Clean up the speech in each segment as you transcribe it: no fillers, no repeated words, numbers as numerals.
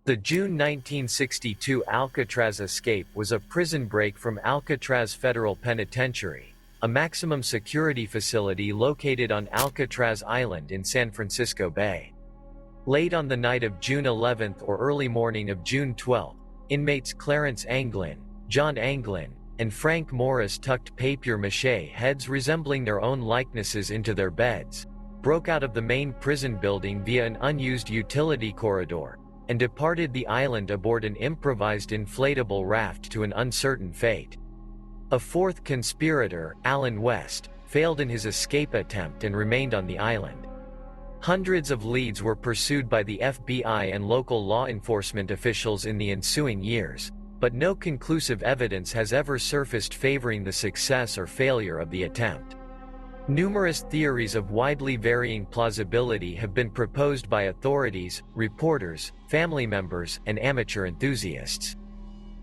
The June 1962 Alcatraz escape was a prison break from Alcatraz Federal Penitentiary, a maximum security facility located on Alcatraz Island in San Francisco Bay. Late on the night of June 11 or early morning of June 12, inmates Clarence Anglin, John Anglin, and Frank Morris tucked papier-mâché heads resembling their own likenesses into their beds, broke out of the main prison building via an unused utility corridor, and departed the island aboard an improvised inflatable raft to an uncertain fate. A fourth conspirator, Alan West, failed in his escape attempt and remained on the island. Hundreds of leads were pursued by the FBI and local law enforcement officials in the ensuing years, but no conclusive evidence has ever surfaced favoring the success or failure of the attempt. Numerous theories of widely varying plausibility have been proposed by authorities, reporters, family members, and amateur enthusiasts.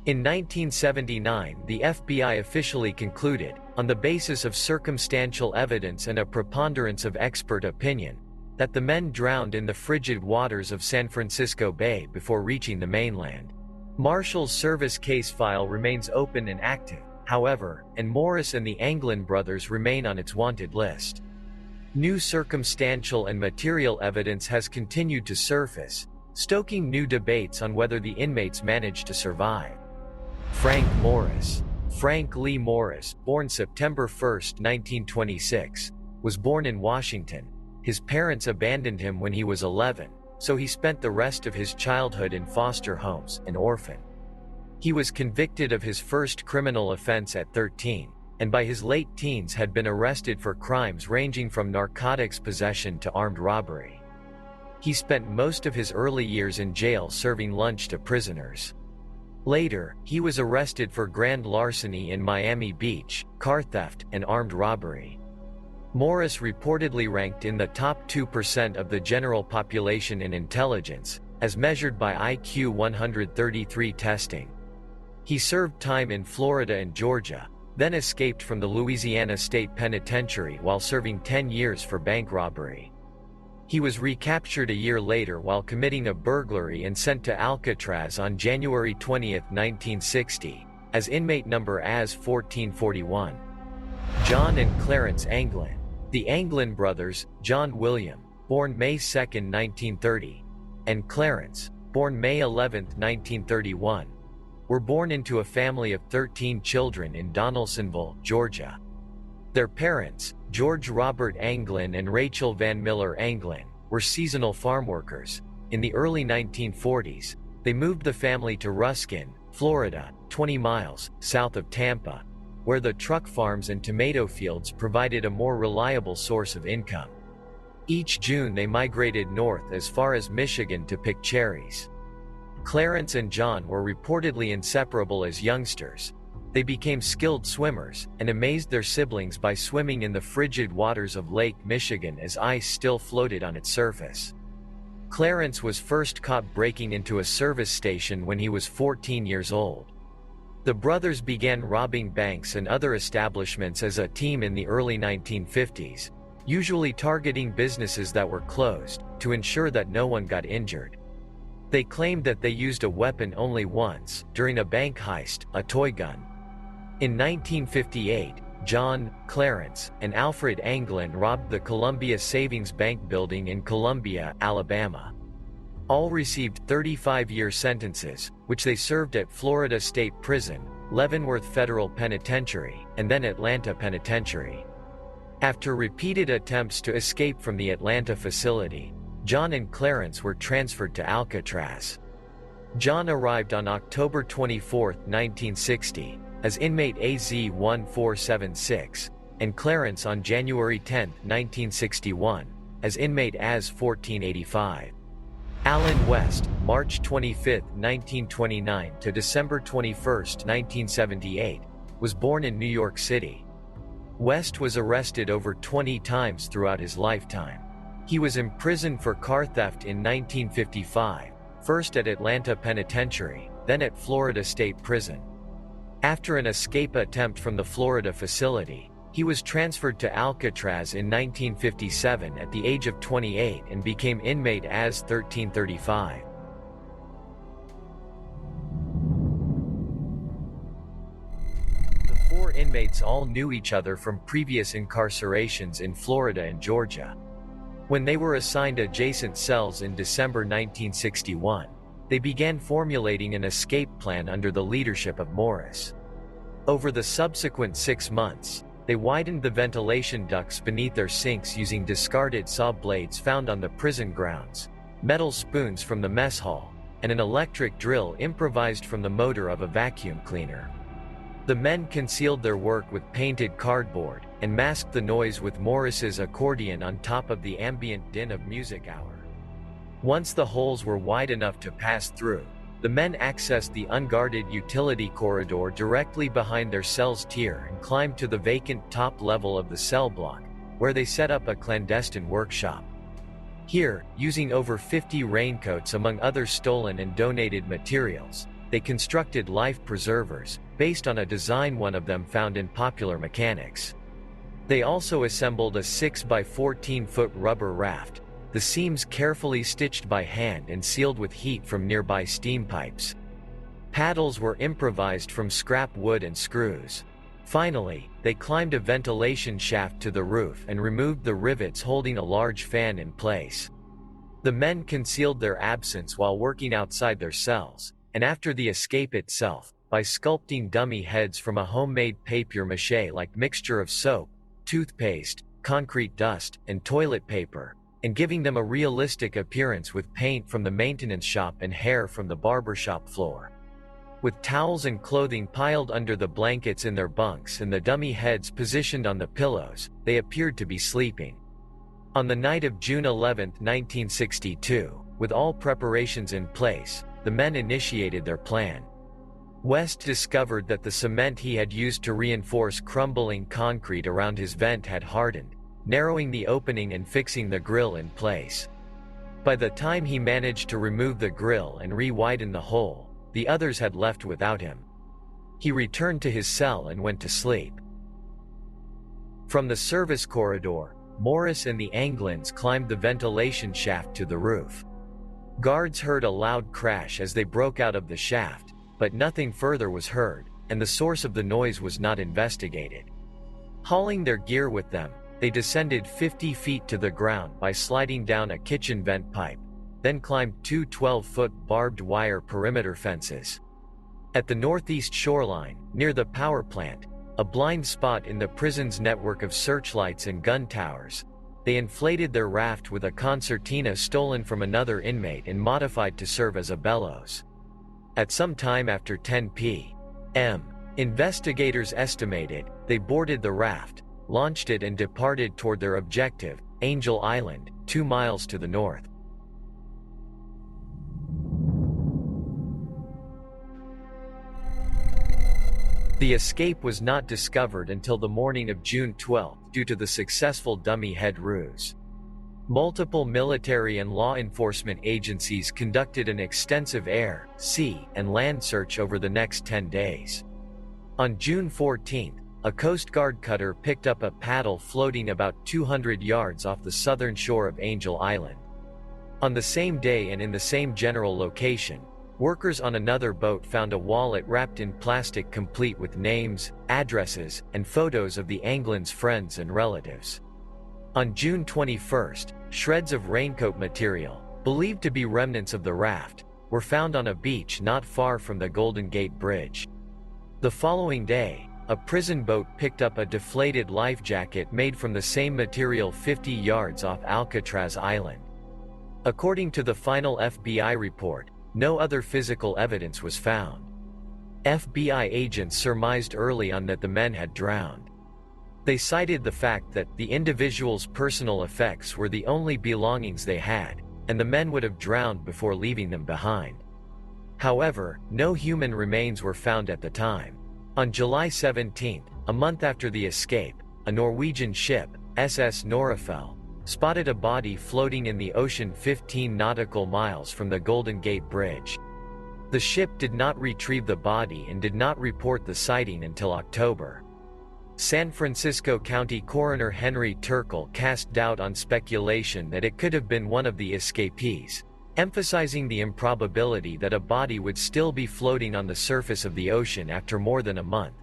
In 1979, the FBI officially concluded, on the basis of circumstantial evidence and a preponderance of expert opinion, that the men drowned in the frigid waters of San Francisco Bay before reaching the mainland. Marshall's service case file remains open and active, however, and Morris and the Anglin brothers remain on its wanted list. New circumstantial and material evidence has continued to surface, stoking new debates on whether the inmates managed to survive. Frank Morris. Frank Lee Morris, born September 1, 1926, was born in Washington. His parents abandoned him when he was 11, so he spent the rest of his childhood in foster homes, an orphan. He was convicted of his first criminal offense at 13, and by his late teens had been arrested for crimes ranging from narcotics possession to armed robbery. He spent most of his early years in jail serving lunch to prisoners. Later, he was arrested for grand larceny in Miami Beach, car theft, and armed robbery. Morris reportedly ranked in the top 2% of the general population in intelligence, as measured by IQ 133 testing. He served time in Florida and Georgia, then escaped from the Louisiana State Penitentiary while serving 10 years for bank robbery. He was recaptured a year later while committing a burglary and sent to Alcatraz on January 20, 1960, as inmate number AS 1441. John and Clarence Anglin. The Anglin brothers, John William, born May 2, 1930, and Clarence, born May 11, 1931, were born into a family of 13 children in Donaldsonville, Georgia. Their parents, George Robert Anglin and Rachel Van Miller Anglin, were seasonal farm workers. In the early 1940s, they moved the family to Ruskin, Florida, 20 miles south of Tampa, where the truck farms and tomato fields provided a more reliable source of income. Each June they migrated north as far as Michigan to pick cherries. Clarence and John were reportedly inseparable as youngsters. They became skilled swimmers, and amazed their siblings by swimming in the frigid waters of Lake Michigan as ice still floated on its surface. Clarence was first caught breaking into a service station when he was 14 years old. The brothers began robbing banks and other establishments as a team in the early 1950s, usually targeting businesses that were closed, to ensure that no one got injured. They claimed that they used a weapon only once, during a bank heist, a toy gun. In 1958, John, Clarence, and Alfred Anglin robbed the Columbia Savings Bank building in Columbia, Alabama. All received 35-year sentences, which they served at Florida State Prison, Leavenworth Federal Penitentiary, and then Atlanta Penitentiary. After repeated attempts to escape from the Atlanta facility, John and Clarence were transferred to Alcatraz. John arrived on October 24, 1960, as inmate AZ-1476, and Clarence on January 10, 1961, as inmate AZ-1485. Alan West, March 25, 1929 to December 21, 1978, was born in New York City. West was arrested over 20 times throughout his lifetime. He was imprisoned for car theft in 1955, first at Atlanta Penitentiary, then at Florida State Prison. After an escape attempt from the Florida facility, he was transferred to Alcatraz in 1957 at the age of 28 and became inmate AZ 1335. inmates all knew each other from previous incarcerations in Florida and Georgia. When they were assigned adjacent cells in December 1961, they began formulating an escape plan under the leadership of Morris. Over the subsequent 6 months, they widened the ventilation ducts beneath their sinks using discarded saw blades found on the prison grounds, metal spoons from the mess hall, and an electric drill improvised from the motor of a vacuum cleaner. The men concealed their work with painted cardboard and masked the noise with Morris's accordion on top of the ambient din of music hour. Once the holes were wide enough to pass through, the men accessed the unguarded utility corridor directly behind their cell's tier and climbed to the vacant top level of the cell block, where they set up a clandestine workshop. Here, using over 50 raincoats among other stolen and donated materials, they constructed life preservers, based on a design one of them found in Popular Mechanics. They also assembled a 6 by 14-foot rubber raft, the seams carefully stitched by hand and sealed with heat from nearby steam pipes. Paddles were improvised from scrap wood and screws. Finally, they climbed a ventilation shaft to the roof and removed the rivets holding a large fan in place. The men concealed their absence while working outside their cells, and after the escape itself, by sculpting dummy heads from a homemade papier-mâché-like mixture of soap, toothpaste, concrete dust, and toilet paper, and giving them a realistic appearance with paint from the maintenance shop and hair from the barbershop floor. With towels and clothing piled under the blankets in their bunks and the dummy heads positioned on the pillows, they appeared to be sleeping. On the night of June 11, 1962, with all preparations in place, the men initiated their plan. West discovered that the cement he had used to reinforce crumbling concrete around his vent had hardened, narrowing the opening and fixing the grill in place. By the time he managed to remove the grill and re-widen the hole, the others had left without him. He returned to his cell and went to sleep. From the service corridor, Morris and the Anglins climbed the ventilation shaft to the roof. Guards heard a loud crash as they broke out of the shaft, but nothing further was heard, and the source of the noise was not investigated. Hauling their gear with them, they descended 50 feet to the ground by sliding down a kitchen vent pipe, then climbed 2 12-foot barbed wire perimeter fences. At the northeast shoreline, near the power plant, a blind spot in the prison's network of searchlights and gun towers, they inflated their raft with a concertina stolen from another inmate and modified to serve as a bellows. At some time after 10 p.m., investigators estimated, they boarded the raft, launched it and departed toward their objective, Angel Island, 2 miles to the north. The escape was not discovered until the morning of June 12 due to the successful dummy head ruse. Multiple military and law enforcement agencies conducted an extensive air, sea, and land search over the next 10 days. On June 14, a Coast Guard cutter picked up a paddle floating about 200 yards off the southern shore of Angel Island. On the same day and in the same general location, workers on another boat found a wallet wrapped in plastic complete with names, addresses, and photos of the Anglins' friends and relatives. On June 21, shreds of raincoat material, believed to be remnants of the raft, were found on a beach not far from the Golden Gate Bridge. The following day, a prison boat picked up a deflated life jacket made from the same material 50 yards off Alcatraz Island. According to the final FBI report, no other physical evidence was found. FBI agents surmised early on that the men had drowned. They cited the fact that the individual's personal effects were the only belongings they had, and the men would have drowned before leaving them behind. However, no human remains were found at the time. On July 17, a month after the escape, a Norwegian ship, SS Norefell, spotted a body floating in the ocean 15 nautical miles from the Golden Gate Bridge. The ship did not retrieve the body and did not report the sighting until October. San Francisco County Coroner Henry Turkle cast doubt on speculation that it could have been one of the escapees, emphasizing the improbability that a body would still be floating on the surface of the ocean after more than a month.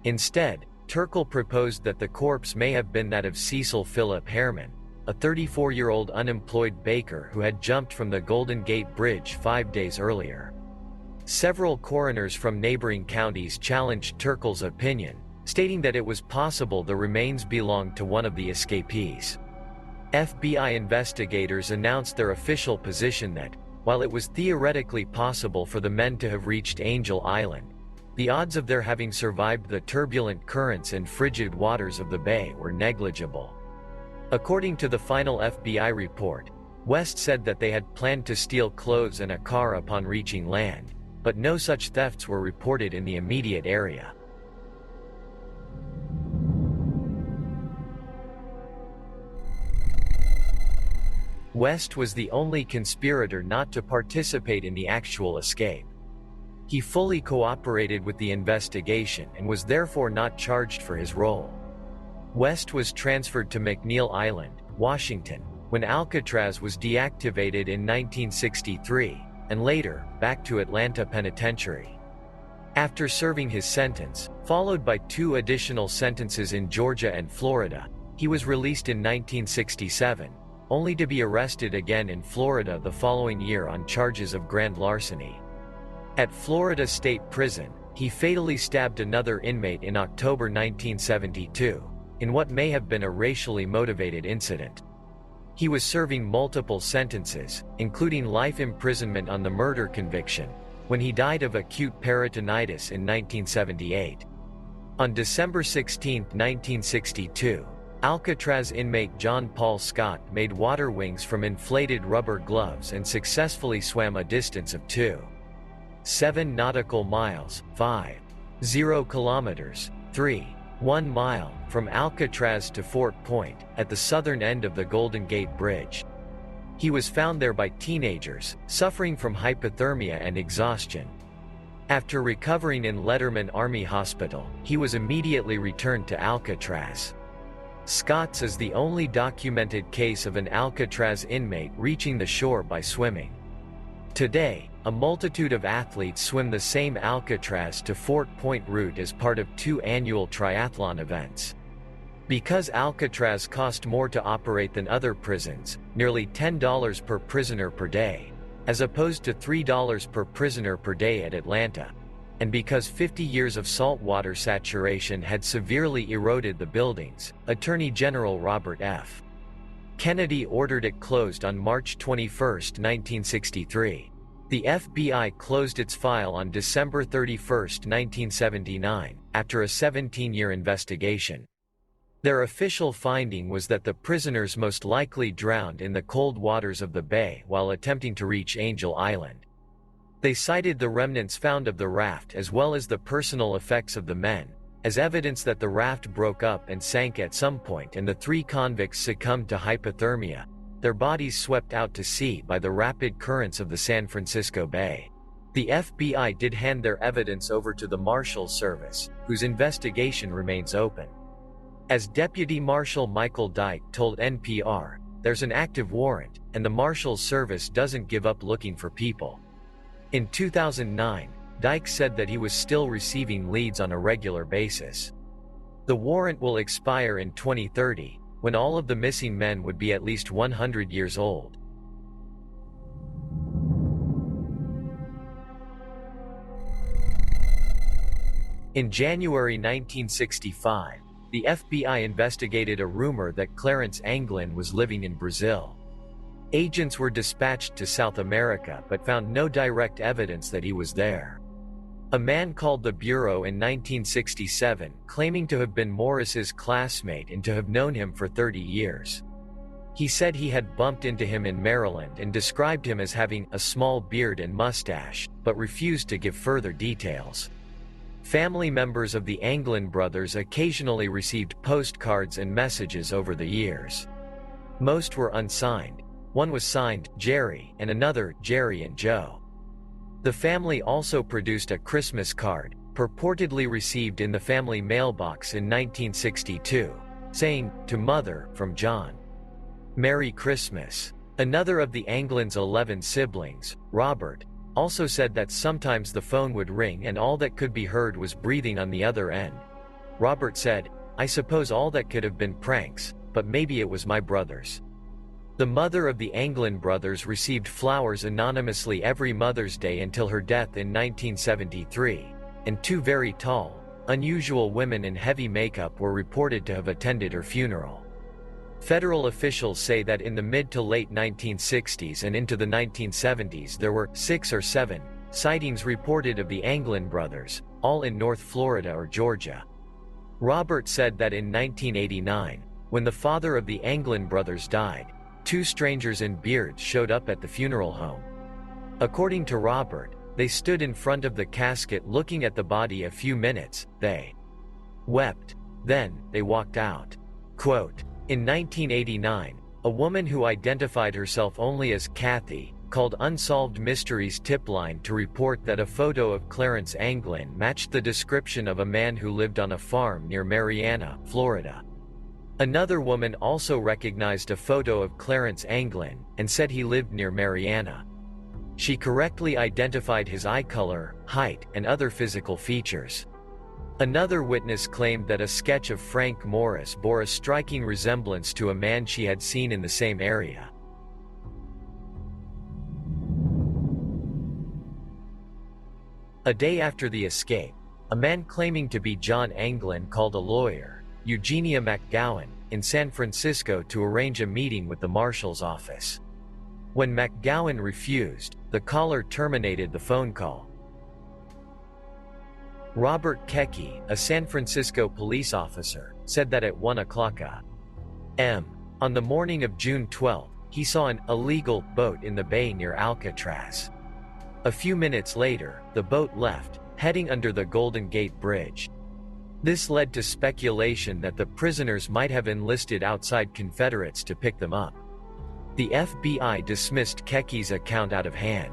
Instead, Turkle proposed that the corpse may have been that of Cecil Philip Harriman, a 34-year-old unemployed baker who had jumped from the Golden Gate Bridge 5 days earlier. Several coroners from neighboring counties challenged Turkle's opinion, stating that it was possible the remains belonged to one of the escapees. FBI investigators announced their official position that, while it was theoretically possible for the men to have reached Angel Island, the odds of their having survived the turbulent currents and frigid waters of the bay were negligible. According to the final FBI report, West said that they had planned to steal clothes and a car upon reaching land, but no such thefts were reported in the immediate area. West was the only conspirator not to participate in the actual escape. He fully cooperated with the investigation and was therefore not charged for his role. West was transferred to McNeil Island, Washington, when Alcatraz was deactivated in 1963, and later, back to Atlanta Penitentiary. After serving his sentence, followed by 2 additional sentences in Georgia and Florida, he was released in 1967, only to be arrested again in Florida the following year on charges of grand larceny. At Florida State Prison, he fatally stabbed another inmate in October 1972, in what may have been a racially motivated incident. He was serving multiple sentences, including life imprisonment on the murder conviction, when he died of acute peritonitis in 1978. On December 16, 1962, Alcatraz inmate John Paul Scott made water wings from inflated rubber gloves and successfully swam a distance of 2.7 nautical miles, 5.0 kilometers, 3.1 mile, from Alcatraz to Fort Point, at the southern end of the Golden Gate Bridge. He was found there by teenagers, suffering from hypothermia and exhaustion. After recovering in Letterman Army Hospital, he was immediately returned to Alcatraz. Scott's is the only documented case of an Alcatraz inmate reaching the shore by swimming. Today, a multitude of athletes swim the same Alcatraz to Fort Point route as part of 2 annual triathlon events. Because Alcatraz cost more to operate than other prisons, nearly $10 per prisoner per day, as opposed to $3 per prisoner per day at Atlanta, and because 50 years of saltwater saturation had severely eroded the buildings, Attorney General Robert F. Kennedy ordered it closed on March 21, 1963. The FBI closed its file on December 31, 1979, after a 17-year investigation. Their official finding was that the prisoners most likely drowned in the cold waters of the bay while attempting to reach Angel Island. They cited the remnants found of the raft as well as the personal effects of the men, as evidence that the raft broke up and sank at some point and the 3 convicts succumbed to hypothermia, their bodies swept out to sea by the rapid currents of the San Francisco Bay. The FBI did hand their evidence over to the Marshal's Service, whose investigation remains open. As Deputy Marshal Michael Dyke told NPR, "There's an active warrant, and the Marshal's Service doesn't give up looking for people." In 2009, Dyke said that he was still receiving leads on a regular basis. The warrant will expire in 2030, when all of the missing men would be at least 100 years old. In January 1965, the FBI investigated a rumor that Clarence Anglin was living in Brazil. Agents were dispatched to South America but found no direct evidence that he was there. A man called the Bureau in 1967, claiming to have been Morris's classmate and to have known him for 30 years. He said he had bumped into him in Maryland and described him as having a small beard and mustache, but refused to give further details. Family members of the Anglin brothers occasionally received postcards and messages over the years. Most were unsigned. One was signed Jerry and another Jerry and Joe. The family also produced a Christmas card, purportedly received in the family mailbox in 1962, saying, "To Mother, from John. Merry Christmas." Another of the Anglin's 11 siblings, Robert, also said that sometimes the phone would ring and all that could be heard was breathing on the other end. Robert said, "I suppose all that could have been pranks, but maybe it was my brothers." The mother of the Anglin brothers received flowers anonymously every Mother's Day until her death in 1973, and two very tall, unusual women in heavy makeup were reported to have attended her funeral. Federal officials say that in the mid to late 1960s and into the 1970s there were 6 or 7 sightings reported of the Anglin brothers, all in North Florida or Georgia. Robert said that in 1989, when the father of the Anglin brothers died, 2 strangers in beards showed up at the funeral home. According to Robert, they stood in front of the casket looking at the body a few minutes, they wept. Then, they walked out. Quote, in 1989, a woman who identified herself only as Kathy called Unsolved Mysteries Tipline to report that a photo of Clarence Anglin matched the description of a man who lived on a farm near Marianna, Florida. Another woman also recognized a photo of Clarence Anglin and said he lived near Marianna. She correctly identified his eye color, height, and other physical features. Another witness claimed that a sketch of Frank Morris bore a striking resemblance to a man she had seen in the same area. A day after the escape, a man claiming to be John Anglin called a lawyer, Eugenia McGowan, in San Francisco to arrange a meeting with the marshal's office. When McGowan refused, the caller terminated the phone call. Robert Kecke, a San Francisco police officer, said that at 1:00 a.m. on the morning of June 12, he saw an illegal boat in the bay near Alcatraz. A few minutes later, the boat left, heading under the Golden Gate Bridge. This led to speculation that the prisoners might have enlisted outside Confederates to pick them up. The FBI dismissed Kecke's account out of hand.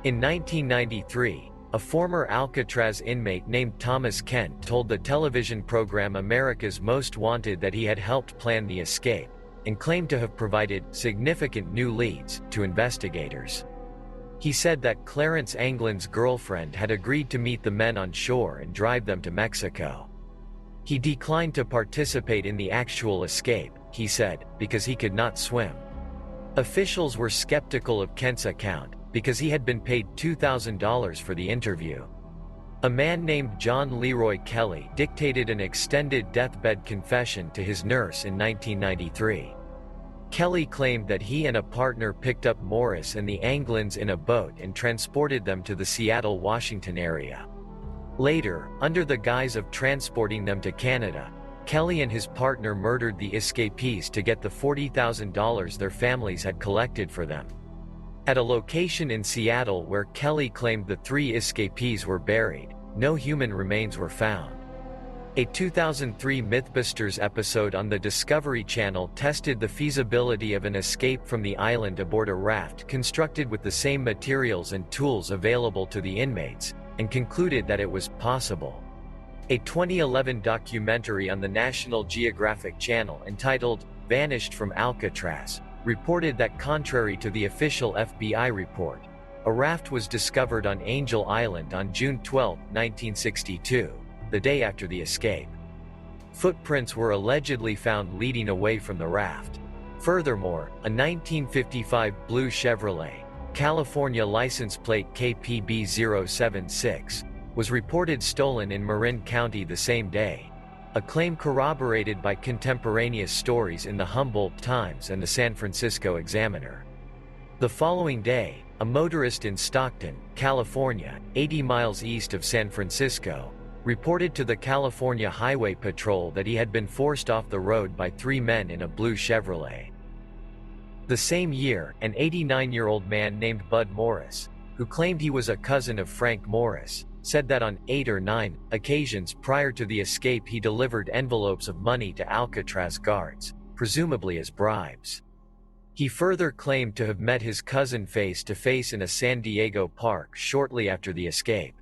In 1993, a former Alcatraz inmate named Thomas Kent told the television program America's Most Wanted that he had helped plan the escape, and claimed to have provided significant new leads to investigators. He said that Clarence Anglin's girlfriend had agreed to meet the men on shore and drive them to Mexico. He declined to participate in the actual escape, he said, because he could not swim. Officials were skeptical of Kent's account, because he had been paid $2,000 for the interview. A man named John Leroy Kelly dictated an extended deathbed confession to his nurse in 1993. Kelly claimed that he and a partner picked up Morris and the Anglins in a boat and transported them to the Seattle, Washington area. Later, under the guise of transporting them to Canada, Kelly and his partner murdered the escapees to get the $40,000 their families had collected for them. At a location in Seattle where Kelly claimed the 3 escapees were buried, no human remains were found. A 2003 Mythbusters episode on the Discovery Channel tested the feasibility of an escape from the island aboard a raft constructed with the same materials and tools available to the inmates, and concluded that it was possible. A 2011 documentary on the National Geographic Channel entitled Vanished from Alcatraz reported that contrary to the official FBI report, a raft was discovered on Angel Island on June 12, 1962, the day after the escape. Footprints were allegedly found leading away from the raft. Furthermore, a 1955 blue Chevrolet, California license plate KPB 076, was reported stolen in Marin County the same day, a claim corroborated by contemporaneous stories in the Humboldt Times and the San Francisco Examiner. The following day, a motorist in Stockton, California, 80 miles east of San Francisco, reported to the California Highway Patrol that he had been forced off the road by 3 men in a blue Chevrolet. The same year, an 89-year-old man named Bud Morris, who claimed he was a cousin of Frank Morris, said that on 8 or 9 occasions prior to the escape he delivered envelopes of money to Alcatraz guards, presumably as bribes. He further claimed to have met his cousin face to face in a San Diego park shortly after the escape.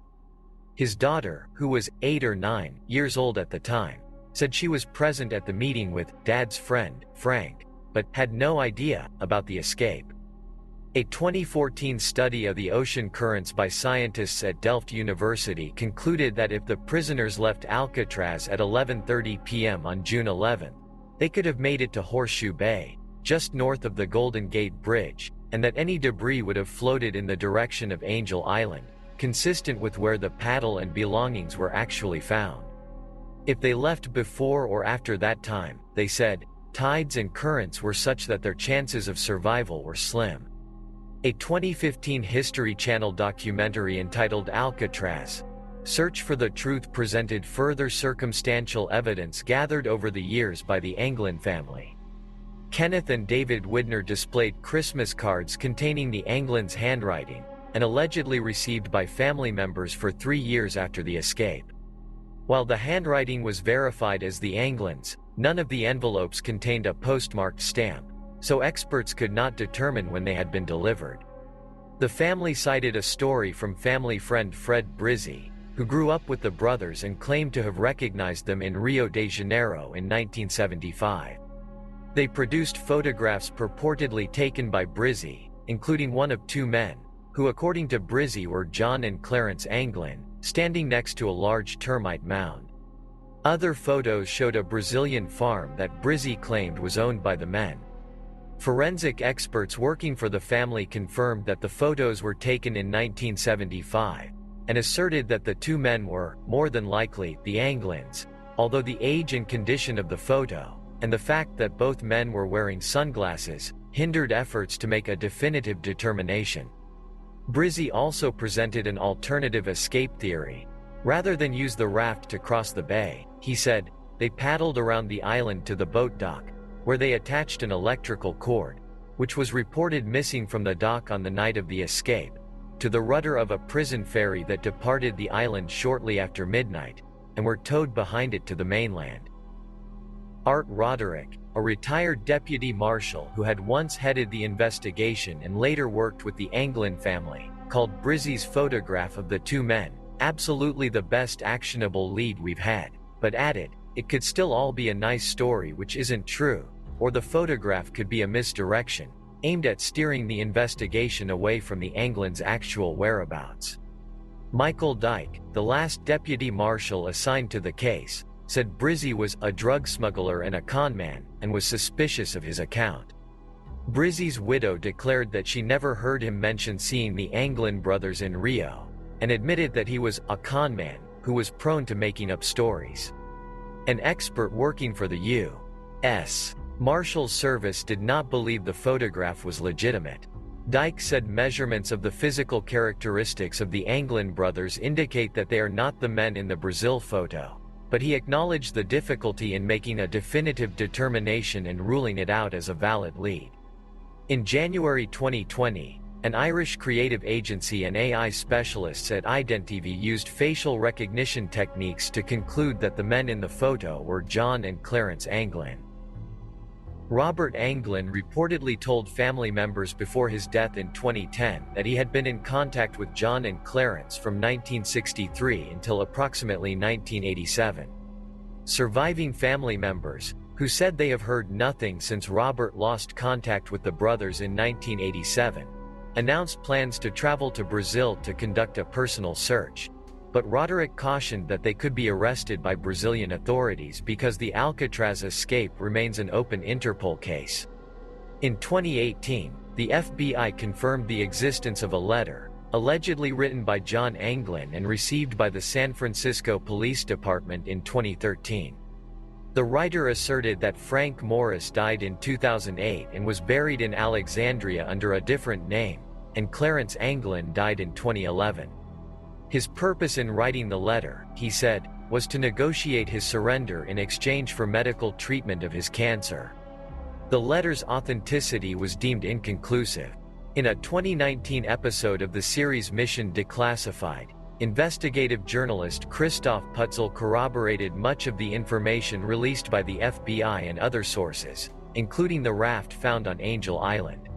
His daughter, who was 8 or 9 years old at the time, said she was present at the meeting with Dad's friend, Frank, but had no idea about the escape. A 2014 study of the ocean currents by scientists at Delft University concluded that if the prisoners left Alcatraz at 11:30 p.m. on June 11, they could have made it to Horseshoe Bay, just north of the Golden Gate Bridge, and that any debris would have floated in the direction of Angel Island, consistent with where the paddle and belongings were actually found. If they left before or after that time, they said, tides and currents were such that their chances of survival were slim. A 2015 History Channel documentary entitled Alcatraz: Search for the Truth presented further circumstantial evidence gathered over the years by the Anglin family. Kenneth and David Widner displayed Christmas cards containing the Anglins' handwriting, and allegedly received by family members for 3 years after the escape. While the handwriting was verified as the Anglins', none of the envelopes contained a postmarked stamp, so experts could not determine when they had been delivered. The family cited a story from family friend Fred Brizzi, who grew up with the brothers and claimed to have recognized them in Rio de Janeiro in 1975. They produced photographs purportedly taken by Brizzi, including one of 2 men, who according to Brizzi were John and Clarence Anglin, standing next to a large termite mound. Other photos showed a Brazilian farm that Brizzi claimed was owned by the men. Forensic experts working for the family confirmed that the photos were taken in 1975, and asserted that the 2 men were, more than likely, the Anglins, although the age and condition of the photo, and the fact that both men were wearing sunglasses, hindered efforts to make a definitive determination. Brizzi also presented an alternative escape theory. Rather than use the raft to cross the bay, he said, they paddled around the island to the boat dock, where they attached an electrical cord, which was reported missing from the dock on the night of the escape, to the rudder of a prison ferry that departed the island shortly after midnight, and were towed behind it to the mainland. Art Roderick, a retired deputy marshal who had once headed the investigation and later worked with the Anglin family, called Brizzi's photograph of the 2 men, absolutely the best actionable lead we've had, but added, it could still all be a nice story which isn't true, or the photograph could be a misdirection, aimed at steering the investigation away from the Anglins' actual whereabouts. Michael Dyke, the last deputy marshal assigned to the case, said Brizzi was a drug smuggler and a conman, and was suspicious of his account. Brizzi's widow declared that she never heard him mention seeing the Anglin brothers in Rio, and admitted that he was a conman who was prone to making up stories. An expert working for the U.S. Marshals Service did not believe the photograph was legitimate. Dyke said measurements of the physical characteristics of the Anglin brothers indicate that they are not the men in the Brazil photo, but he acknowledged the difficulty in making a definitive determination and ruling it out as a valid lead. In January 2020, an Irish creative agency and AI specialists at Identiv used facial recognition techniques to conclude that the men in the photo were John and Clarence Anglin. Robert Anglin reportedly told family members before his death in 2010 that he had been in contact with John and Clarence from 1963 until approximately 1987. Surviving family members, who said they have heard nothing since Robert lost contact with the brothers in 1987, announced plans to travel to Brazil to conduct a personal search, but Roderick cautioned that they could be arrested by Brazilian authorities because the Alcatraz escape remains an open Interpol case. In 2018, the FBI confirmed the existence of a letter, allegedly written by John Anglin and received by the San Francisco Police Department in 2013. The writer asserted that Frank Morris died in 2008 and was buried in Alexandria under a different name, and Clarence Anglin died in 2011. His purpose in writing the letter, he said, was to negotiate his surrender in exchange for medical treatment of his cancer. The letter's authenticity was deemed inconclusive. In a 2019 episode of the series Mission Declassified, investigative journalist Christoph Putzel corroborated much of the information released by the FBI and other sources, including the raft found on Angel Island.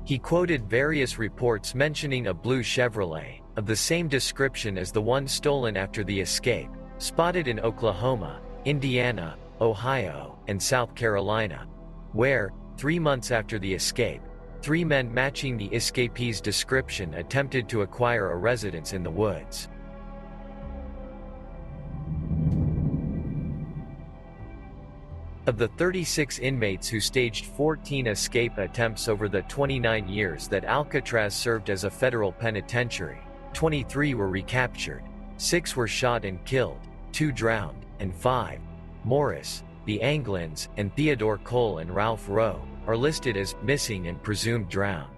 He quoted various reports mentioning a blue Chevrolet, of the same description as the one stolen after the escape, spotted in Oklahoma, Indiana, Ohio, and South Carolina, where, 3 months after the escape, 3 men matching the escapees' description attempted to acquire a residence in the woods. Of the 36 inmates who staged 14 escape attempts over the 29 years that Alcatraz served as a federal penitentiary, 23 were recaptured, 6 were shot and killed, 2 drowned, and 5, Morris, the Anglins, and Theodore Cole and Ralph Rowe, are listed as missing and presumed drowned.